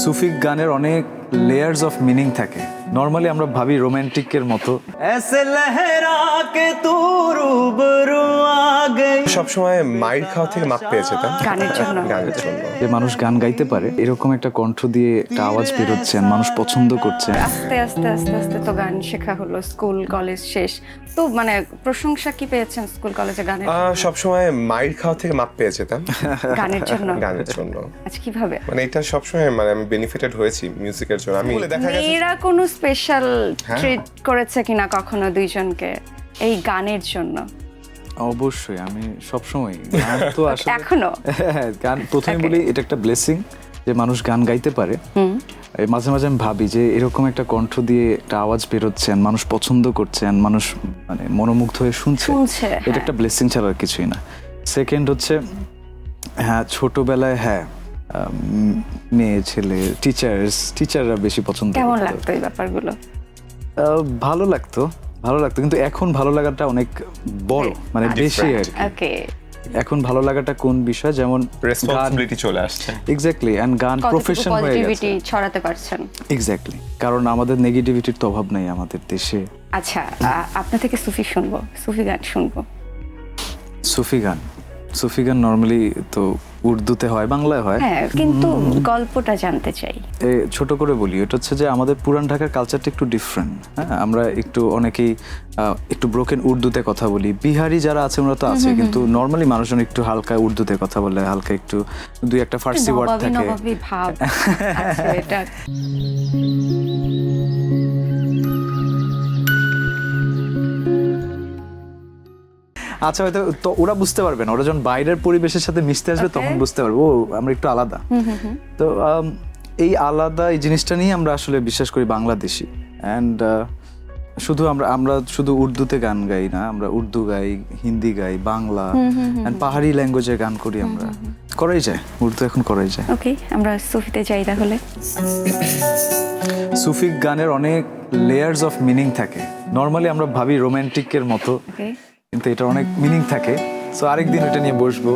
সুফি গানের অনেক layers of meaning থাকে। নর্মালি আমরা ভাবি রোমান্টিকের মতো সবসময় মাইর খাওয়া থেকে মাপ পেয়েছে তা গানের জন্য। গানের জন্য যে মানুষ গান গাইতে পারে, এরকম একটা কণ্ঠ দিয়ে একটা আওয়াজ বেরোচ্ছে, মানুষ পছন্দ করছে। আস্তে আস্তে আস্তে আস্তে তো গান শেখা হলো, স্কুল কলেজ শেষ তো মানে প্রশংসা কি পেয়েছেন স্কুল কলেজে গানের সবসময় মাইর খাওয়া থেকে মাপ পেয়েছে তা গানের জন্য? গানের জন্য আচ্ছা কিভাবে মানে এটা সবসময় মানে আমি বেনিফিটেড হয়েছি মিউজিকের জন্য। আমি দেখা গেছে মেয়েরা কোনো স্পেশাল হ্যাঁ। ট্রিট করেছে কিনা কখনো দুইজনকে এই গানের জন্য? অবশ্যই, আমি সবসময় গান তো আসলে এখনো হ্যাঁ, গান প্রথমে বলি এটা একটা ব্লেসিং যে মানুষ গান গাইতে পারে। এই মাঝে মাঝে আমি ভাবি যে এরকম একটা কণ্ঠ দিয়ে একটা আওয়াজ বেরোচ্ছেন, মানুষ পছন্দ করছেন, মানুষ মানে মনোমুগ্ধ হয়ে শুনছে, এটা একটা ব্লেসিং ছাড়া আর কিছুই না। সেকেন্ড হচ্ছে হ্যাঁ, ছোটবেলায় হ্যাঁ মেয়ে ছেলে টিচাররা বেশি পছন্দ কেমন করতো। লাগতো এই ব্যাপারগুলো? ভালো লাগতো কিন্তু এখন ভালো লাগাটা অনেক বড়, মানে বেশি আর কি। ওকে, এখন ভালো লাগাটা কোন বিষয়, যেমন রেসপন্সিবিলিটি চলে আসছে। এক্স্যাক্টলি, এন্ড গান প্রফেশন হয়ে পজিটিভিটি গেছে। ছড়াতে পারছেন। এক্স্যাক্টলি, কারণ আমাদের নেগেটিভিটির তো অভাব নাই আমাদের দেশে। আচ্ছা, আপনার থেকে সুফি শুনবো, সুফি গান শুনবো। সুফি গান নর্মালি তো উর্দুতে হয়, বাংলায় হয়। হ্যাঁ, কিন্তু গল্পটা জানতে চাই। ছোট করে বলি, এটা হচ্ছে যে আমাদের পুরান ঢাকার কালচারটা একটু ডিফারেন্ট। হ্যাঁ, আমরা একটু অনেকেই একটু ব্রোকেন উর্দুতে কথা বলি। বিহারি যারা আছে ওরা তো আছে, কিন্তু নর্মালি মানুষজন একটু হালকা উর্দুতে কথা বলে, হালকা একটু দুই একটা ফার্সি ওয়ার্ড থাকে। নবাবী ভাব আছে এটা। আচ্ছা, হয়তো তো ওরা বুঝতে পারবে না, ওরা যখন বাইরের পরিবেশের সাথে মিশতে আসবে তখন বুঝতে পারবে ও আমরা একটু আলাদা। তো এই আলাদা এই জিনিসটা নিয়ে আমরা আসলে বিশ্বাস করি বাংলাদেশি। অ্যান্ড শুধু আমরা শুধু উর্দুতে গান গাই না, আমরা উর্দু গাই, হিন্দি গাই, বাংলা অ্যান্ড পাহাড়ি ল্যাঙ্গুয়েজে গান করি। আমরা করাই যায়, উর্দু এখন করাই যায়। ওকে, আমরা সুফিতে যাই তাহলে। সুফি গানের অনেক লেয়ার্স অফ মিনিং থাকে। নর্মালি আমরা ভাবি রোমান্টিকের মতো, ওকে, কিন্তু এটা অনেক মিনিং থাকে। সো আরেকদিন এটা নিয়ে বসবো।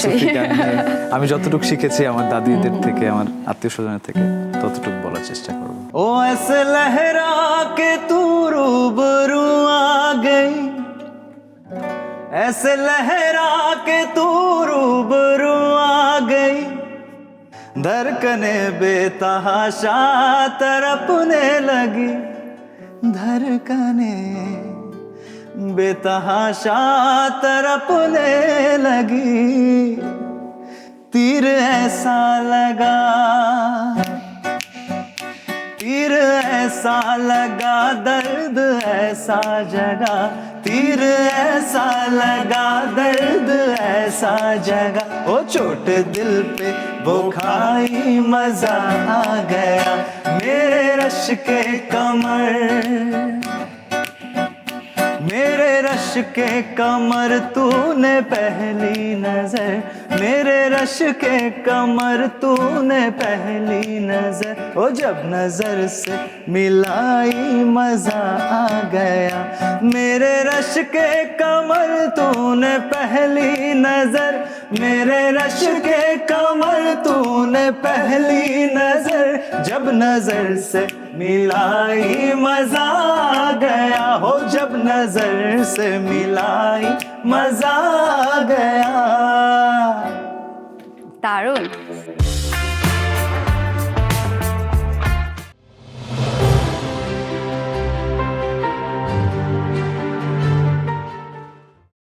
সুফি গান নিয়ে আমি যতটুকু শিখেছি আমার দাদিদের থেকে, আমার আত্মীয় স্বজনের থেকে, ততটুকু বলার চেষ্টা করবো। ओ ऐसे लहरा के तू रूबरू आ गई, ऐसे लहरा के तू रूबरू आ गई, धड़कने बेतहाशा तड़पने लगी, धड़कने बेतहाशा तड़पने लगी, तीर ऐसा लगा, तीर ऐसा लगा, दर्द ऐसा जगा, तीर ऐसा लगा, दर्द ऐसा जगा, ओ चोट दिल पे वो खाई, मजा आ गया मेरे रश के कमर, मेरे रश के कमर तूने पहली नजर, मेरे रश के कमर तूने पहली नजर, ओ जब नजर से मिलाई मजा आ गया, मेरे रश के कमर तूने पहली नजर, मेरे रश के कमर तूने पहली नजर, जब नजर से मिलाई मजा आ गया, हो जब नजर से मिलाई मजा आ गया। দারুণ।